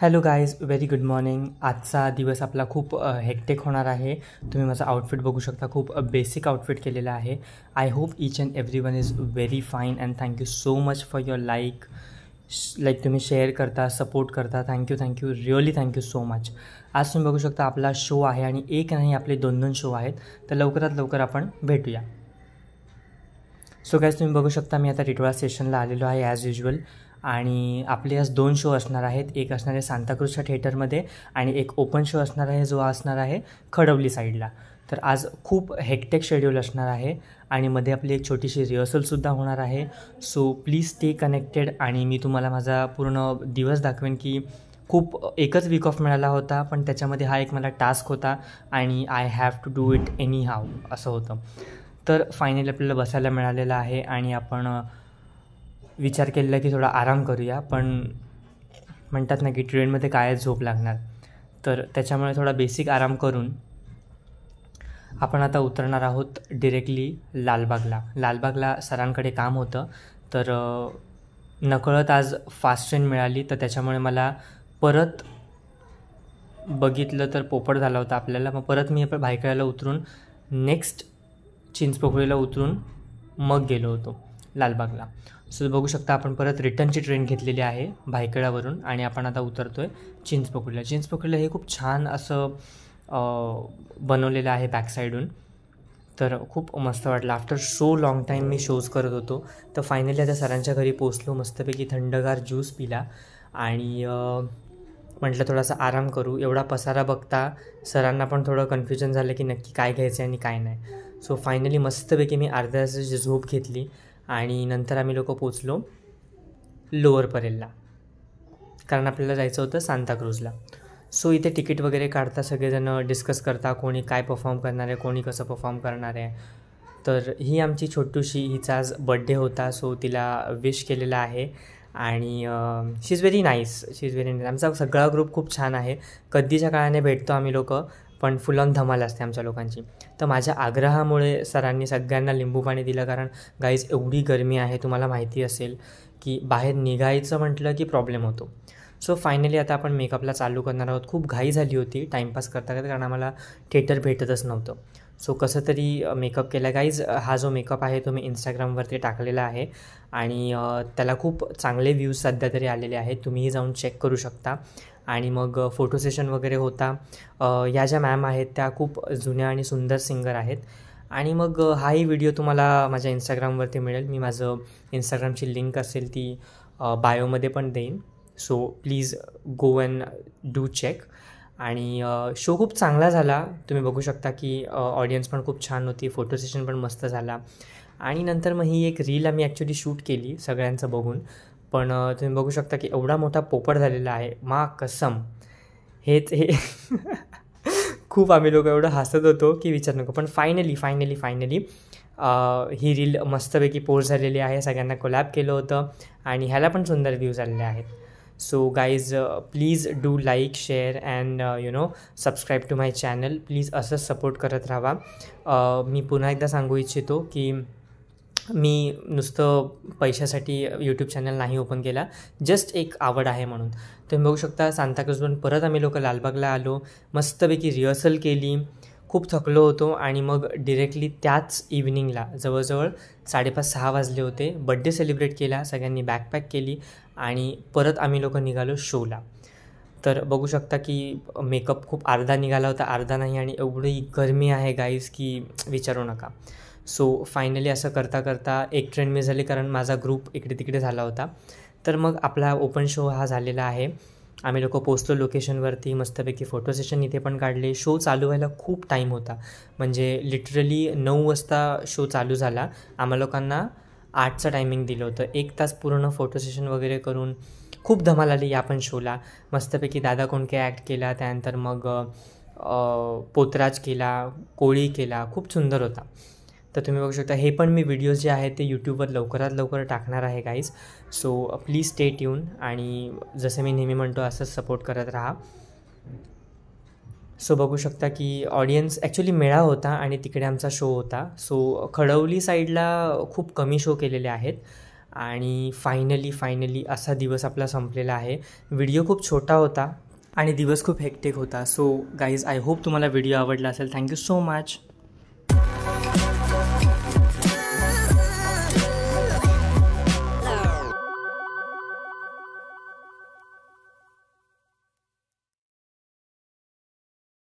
Hello guys, very good morning. आजचा दिवस आपला खूप हेक्टिक होणार आहे. तुम्ही माझा आउटफिट बघू शकता, खूप बेसिक आउटफिट केलेला आहे. I hope each and every one is very fine and thank you so much for your like तुम्ही शेअर करता, सपोर्ट करता. Thank you really thank you so much. आज तुम्ही बघू शकता आपला शो आहे आणि एक नाही आपले 2 शो आहेत. तर लवकरात लवकर आपण भेटूया. सो गाईज, तुम्ही बघू शकता मी आता टिटवाळा स्टेशनला आलेलो आहे ॲज युजल. आणि आपले आज 2 शो असणार आहेत. एक असणार आहे सांताक्रूजच्या थिएटरमध्ये आणि एक ओपन शो असणार आहे जो असणार आहे खडवली साईडला. तर आज खूप हेक्टिक शेड्यूल असणार आहे आणि मध्ये आपली एक छोटीशी रिहर्सलसुद्धा होणार आहे. सो प्लीज स्टे कनेक्टेड आणि मी तुम्हाला माझा पूर्ण दिवस दाखवेन की खूप एकच वीक ऑफ मिळाला होता, पण त्याच्यामध्ये हा एक मला टास्क होता आणि I have to do it anyhow असं होतं. तर फायनली आपल्याला बसायला मिळालेलं आहे आणि आपण विचार केलेला की थोडा आराम करूया. पण म्हणतात ना की ट्रेनमध्ये काय झोप लागणार, तर त्याच्यामुळे थोडा बेसिक आराम करून आपण आता उतरणार आहोत डिरेक्टली लालबागला सरांकडे काम होतं. तर नकळत आज फास्ट ट्रेन मिळाली, तर त्याच्यामुळे मला परत बघितलं तर पोपट झाला होता आपल्याला. मग परत मी आपण भायखळ्याला उतरून नेक्स्ट चिंचपोकळीला उतरून मग गेलो होतो लालबागला. सो बघू शकता आपण परत रिटर्नची ट्रेन घेतलेली आहे भायखळ्यावरून आणि आपण आता उतरतो आहे चिंचपोकळीला. हे खूप छान असं बनवलेलं आहे बॅकसाईडून. तर खूप मस्त वाटलं. आफ्टर सो लाँग टाईम मी शोज करत होतो. तर फायनली आता सरांच्या घरी पोचलो, मस्तपैकी थंडगार ज्यूस पिला आणि म्हटलं थोडासा आराम करू. एवढा पसारा बघता सरांना पण थोडं कन्फ्युजन झालं की नक्की काय घ्यायचं आहे आणि काय नाही. सो फायनली मस्तपैकी मी अर्ध्या तासाची झोप घेतली आणि नंतर आम्ही लोक पोचलो लोअर परेलला, कारण आपल्याला जायचं होतं सांताक्रूजला. सो इथे तिकीट वगैरे काढता सगळेजण डिस्कस करता, कोणी काय परफॉर्म करणार आहे, कोणी कसं परफॉर्म करणार आहे. तर ही आमची छोटूशी, हिचा आज बड्डे होता, सो तिला विश केलेला आहे आणि शी इज व्हेरी नाईस. आमचा सगळा ग्रुप खूप छान आहे. कधीच्या काळाने भेटतो आम्ही लोक, पण फुल ऑन धमाल असते आमच्या लोकांची. तर माझ्या आग्रहामुळे सरांनी सगळ्यांना लिंबू पाणी दिलं, कारण गाईज एवढी गरमी आहे, तुम्हाला माहिती असेल की बाहेर निघायचं म्हटलं की प्रॉब्लेम होतो. सो फायनली आता आपण मेकअपला चालू करणार आहोत. खूप घाई झाली होती टाईमपास करता कारण आम्हाला थिएटर भेटतच नव्हतं. सो कसं तरी मेकअप केला. गाईज हा जो मेकअप आहे तो मी इंस्टाग्रामवरती टाकलेला आहे आणि त्याला खूप चांगले व्ह्यूज सध्या तरी आलेले आहेत. तुम्हीही जाऊन चेक करू शकता. आणि मग फोटो सेशन वगैरे होता. या ज्या मॅम आहेत त्या खूप जुन्या आणि सुंदर सिंगर आहेत. आणि मग हाही व्हिडिओ तुम्हाला माझ्या इंस्टाग्रामवरती मिळेल. मी माझं इंस्टाग्रामची लिंक असेल ती बायोमध्ये पण देईन. So please go and do check. आणि शो खूप चांगला झाला. तुम्ही बघू शकता की ऑडियन्स पण खूप छान होती, फोटो सेशन पण मस्त झाला. आणि नंतर मग ही एक रील आम्ही ॲक्च्युली शूट केली सगळ्यांचं बघून. पण तुम्ही बघू शकता की एवढा मोठा पोपट झालेला आहे, मा कसम. हे खूप आम्ही लोक एवढं हसत होतो की विचार नको. पण फायनली ही रील मस्तपैकी पोस्ट झालेली आहे. सगळ्यांना कोलॅब केलं होतं आणि ह्याला पण सुंदर व्ह्यूज आलेले आहेत. So guys please do like, share and subscribe to my channel. Please असंच सपोर्ट करत राहा. मी पुन्हा एकदा सांगू इच्छितो की मी नुसतं पैशासाठी यूट्यूब चॅनल नाही ओपन केला, जस्ट एक आवड आहे म्हणून. तुम्ही बघू शकता सांताक्रूजवरून परत आम्ही लोक लालबागला आलो, मस्तपैकी रिहर्सल केली, खूप थकलो होतो आणि मग डिरेक्टली त्याच इव्हिनिंगला जवळजवळ 5:30-6 वाजले होते. बड्डे सेलिब्रेट केला, सगळ्यांनी बॅकपॅक केली आणि परत आम्ही लोक निघालो शोला. तर बघू शकता की मेकअप खूप अर्धा निघाला होता, अर्धा नाही. आणि एवढी गरमी आहे गाईज की विचारू नका. सो फायनली असं करता एक ट्रेन मिस झाली, कारण माझा ग्रुप इकडे तिकडे झाला होता. तर मग आपला ओपन शो हा झालेला आहे. आम्ही लोक पोचलो लोकेशनवरती, मस्तपैकी फोटो सेशन इथे पण काढले. शो चालू व्हायला खूप टाईम होता, म्हणजे लिटरली 9 वाजता शो चालू झाला. आम्हा लोकांना 8चं टायमिंग दिलं होतं. 1 तास पूर्ण फोटो सेशन वगैरे करून खूप धमाल आली या पण शोला. मस्तपैकी दादा कोंडके ॲक्ट केला, त्यानंतर मग पोतराज केला, कोळी केला, खूप सुंदर होता. तर तुम्ही बघू शकता. हे पण मी व्हिडिओज जे आहेत ते यूट्यूबवर लवकरात लवकर टाकणार आहे guys. So please stay tune आणि जसं मी नेहमी म्हणतो असंच सपोर्ट करत राहा. सो बघू शकता की ऑडियन्स ॲक्च्युली मेळा होता आणि तिकडे आमचा शो होता. सो खडवली साईडला खूप कमी शो केलेले आहेत आणि फायनली असा दिवस आपला संपलेला आहे. व्हिडिओ खूप छोटा होता आणि दिवस खूप हेक्टिक होता. सो गाईज, आय होप तुम्हाला व्हिडिओ आवडला असेल. Thank you so much.